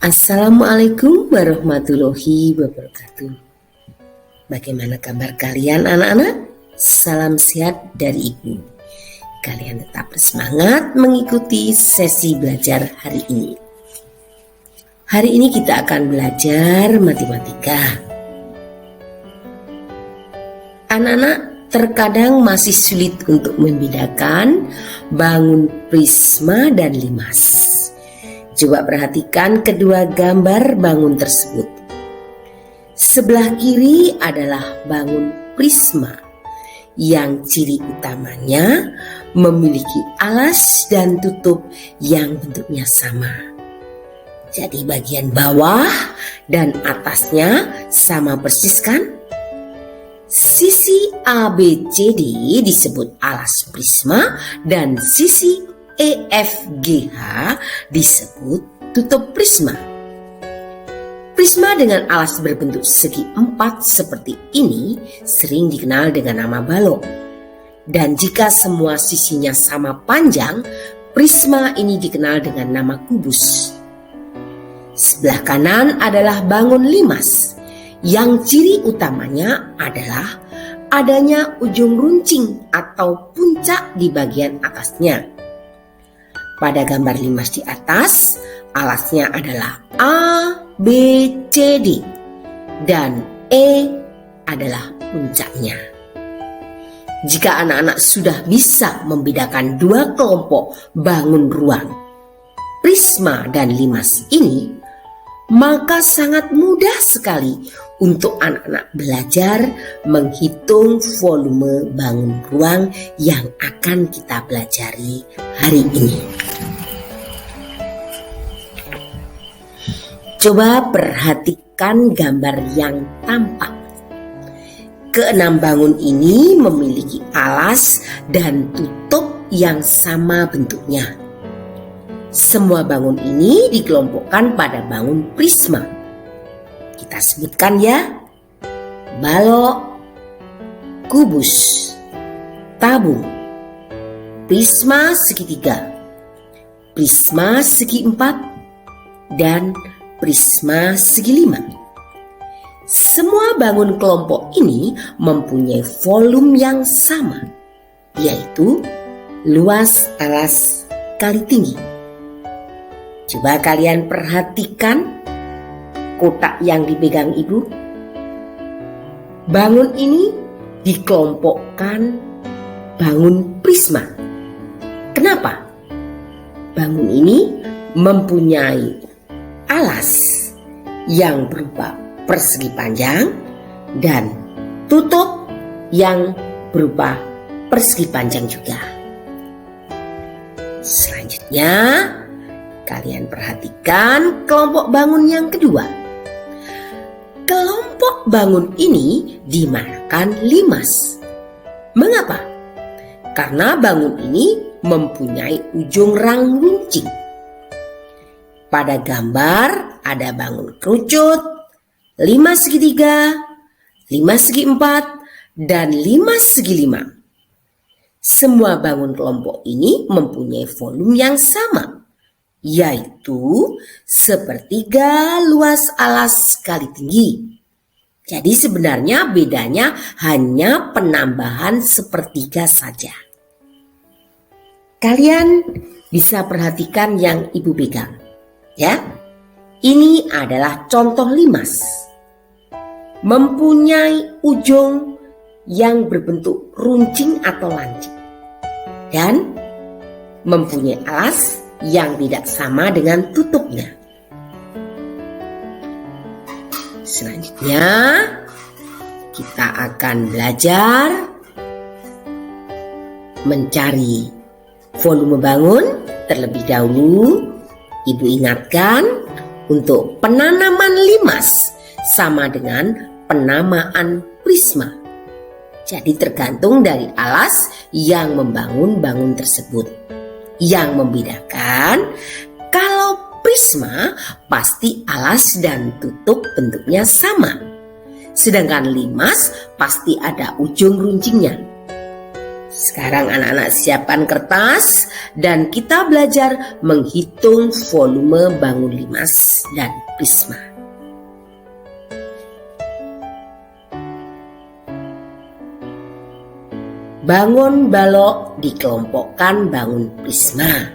Assalamualaikum warahmatullahi wabarakatuh. Bagaimana kabar kalian anak-anak? Salam sehat dari Ibu. Kalian tetap bersemangat mengikuti sesi belajar hari ini. Hari ini kita akan belajar matematika. Anak-anak terkadang masih sulit untuk membedakan bangun prisma dan limas. Coba perhatikan kedua gambar bangun tersebut. Sebelah kiri adalah bangun prisma yang ciri utamanya memiliki alas dan tutup yang bentuknya sama. Jadi bagian bawah dan atasnya sama persis kan? Sisi ABCD disebut alas prisma dan sisi EFGH disebut tutup prisma. Prisma dengan alas berbentuk segi empat seperti ini sering dikenal dengan nama balok. Dan jika semua sisinya sama panjang, prisma ini dikenal dengan nama kubus. Sebelah kanan adalah bangun limas, yang ciri utamanya adalah adanya ujung runcing atau puncak di bagian atasnya. Pada gambar limas di atas, alasnya adalah A, B, C, D dan E adalah puncaknya. Jika anak-anak sudah bisa membedakan dua kelompok bangun ruang, prisma dan limas ini, maka sangat mudah sekali untuk anak-anak belajar menghitung volume bangun ruang yang akan kita pelajari hari ini. Coba perhatikan gambar yang tampak. Keenam bangun ini memiliki alas dan tutup yang sama bentuknya. Semua bangun ini dikelompokkan pada bangun prisma. Kita sebutkan ya: balok, kubus, tabung, prisma segitiga, prisma segi empat, dan prisma segi lima. Semua bangun kelompok ini mempunyai volume yang sama, yaitu luas alas kali tinggi. Coba kalian perhatikan kotak yang dipegang ibu. Bangun ini dikelompokkan bangun prisma. Kenapa? Bangun ini mempunyai alas yang berupa persegi panjang dan tutup yang berupa persegi panjang juga. Selanjutnya, kalian perhatikan kelompok bangun yang kedua. Kelompok bangun ini dinamakan limas. Mengapa? Karena bangun ini mempunyai ujung rang runcing. Pada gambar ada bangun kerucut, limas segitiga, limas segi empat, dan limas segi lima. Semua bangun kelompok ini mempunyai volume yang sama, yaitu sepertiga luas alas kali tinggi. Jadi sebenarnya bedanya hanya penambahan sepertiga saja. Kalian bisa perhatikan yang ibu pegang. Ya, ini adalah contoh limas. Mempunyai ujung yang berbentuk runcing atau lancip. Dan mempunyai alas yang tidak sama dengan tutupnya. Selanjutnya, kita akan belajar mencari volume bangun. Terlebih dahulu, ibu ingatkan untuk penanaman limas sama dengan penamaan prisma. Jadi tergantung dari alas yang membangun bangun tersebut. Yang membedakan, kalau prisma pasti alas dan tutup bentuknya sama. Sedangkan limas pasti ada ujung runcingnya. Sekarang anak-anak siapkan kertas dan kita belajar menghitung volume bangun limas dan prisma. Bangun balok dikelompokkan bangun prisma.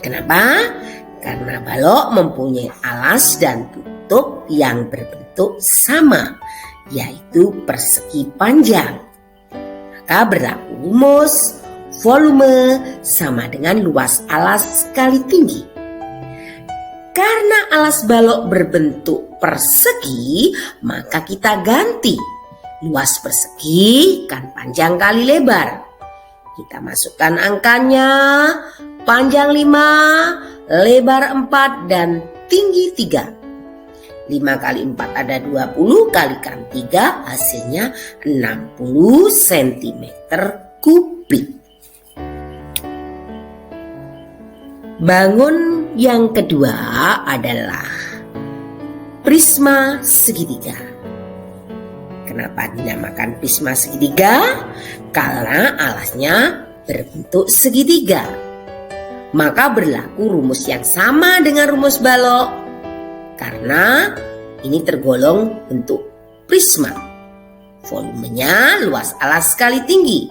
Kenapa? Karena balok mempunyai alas dan tutup yang berbentuk sama, yaitu persegi panjang. Maka berlaku rumus volume sama dengan luas alas kali tinggi. Karena alas balok berbentuk persegi, maka kita ganti. Luas persegi kan panjang kali lebar. Kita masukkan angkanya, panjang 5, lebar 4, dan tinggi 3. 5 kali 4 ada 20, kalikan 3 hasilnya 60 cm kubik. Bangun yang kedua adalah prisma segitiga. Kenapa dinamakan prisma segitiga? Karena alasnya berbentuk segitiga. Maka berlaku rumus yang sama dengan rumus balok. Karena ini tergolong bentuk prisma. Volumenya luas alas kali tinggi.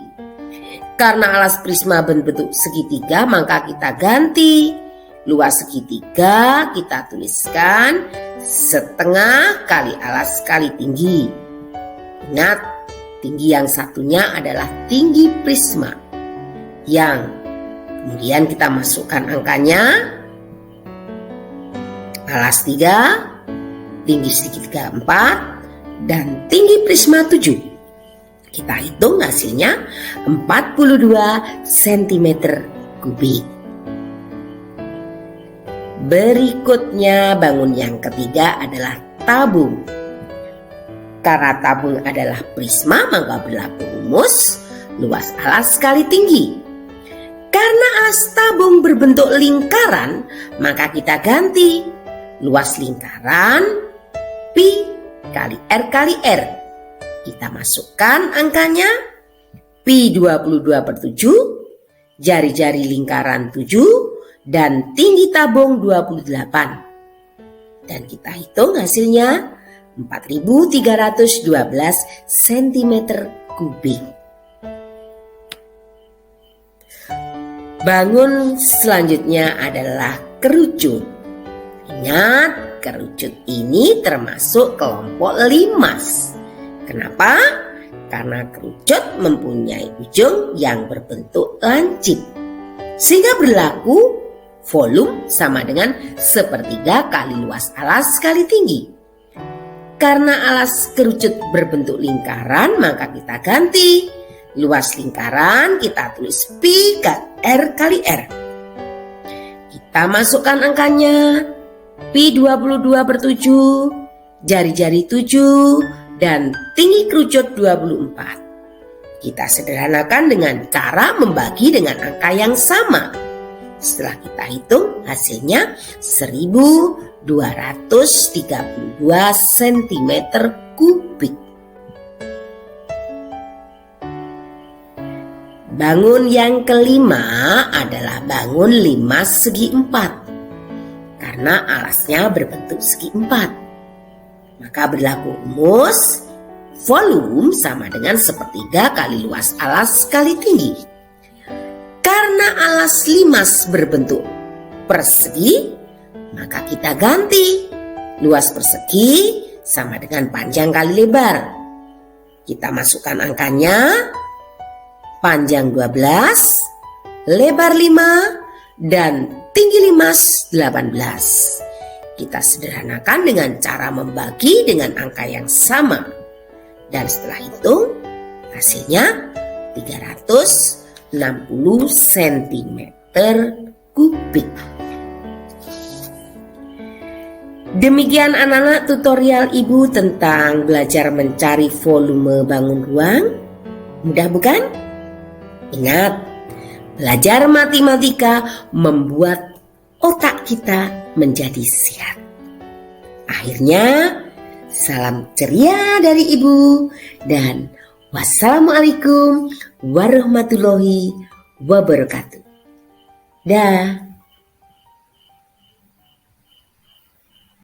Karena alas prisma berbentuk segitiga, maka kita ganti. Luas segitiga kita tuliskan setengah kali alas kali tinggi. Ingat, tinggi yang satunya adalah tinggi prisma. Yang kemudian kita masukkan angkanya. Alas 3, tinggi segitiga 4, dan tinggi prisma 7. Kita hitung hasilnya 42 cm kubik. Berikutnya bangun yang ketiga adalah tabung. Karena tabung adalah prisma, maka berlaku rumus luas alas kali tinggi. Karena alas tabung berbentuk lingkaran, maka kita ganti. Luas lingkaran pi kali R kali R. Kita masukkan angkanya. Pi 22/7, jari-jari lingkaran 7, dan tinggi tabung 28. Dan kita hitung hasilnya 4.312 cm kubik. Bangun selanjutnya adalah kerucut. Ingat, kerucut ini termasuk kelompok limas. Kenapa? Karena kerucut mempunyai ujung yang berbentuk lancip. Sehingga berlaku volume sama dengan sepertiga kali luas alas kali tinggi. Karena alas kerucut berbentuk lingkaran, maka kita ganti. Luas lingkaran kita tulis pi kali R kali R. Kita masukkan angkanya. Pi 22/7, jari-jari 7, dan tinggi kerucut 24. Kita sederhanakan dengan cara membagi dengan angka yang sama. Setelah kita hitung hasilnya 1.232 cm kubik. Bangun yang kelima adalah bangun limas segi 4. Karena alasnya berbentuk segi 4. Maka berlaku rumus volume sama dengan sepertiga kali luas alas kali tinggi. Karena alas limas berbentuk persegi, maka kita ganti. Luas persegi sama dengan panjang kali lebar. Kita masukkan angkanya. Panjang 12, lebar 5, dan tinggi limas 18. Kita sederhanakan dengan cara membagi dengan angka yang sama. Dan setelah itu hasilnya 360 cm kubik. Demikian anak-anak tutorial Ibu tentang belajar mencari volume bangun ruang. Mudah bukan? Ingat, belajar matematika membuat otak kita menjadi sehat. Akhirnya, salam ceria dari Ibu dan Wassalamualaikum warahmatullahi wabarakatuh. Dah.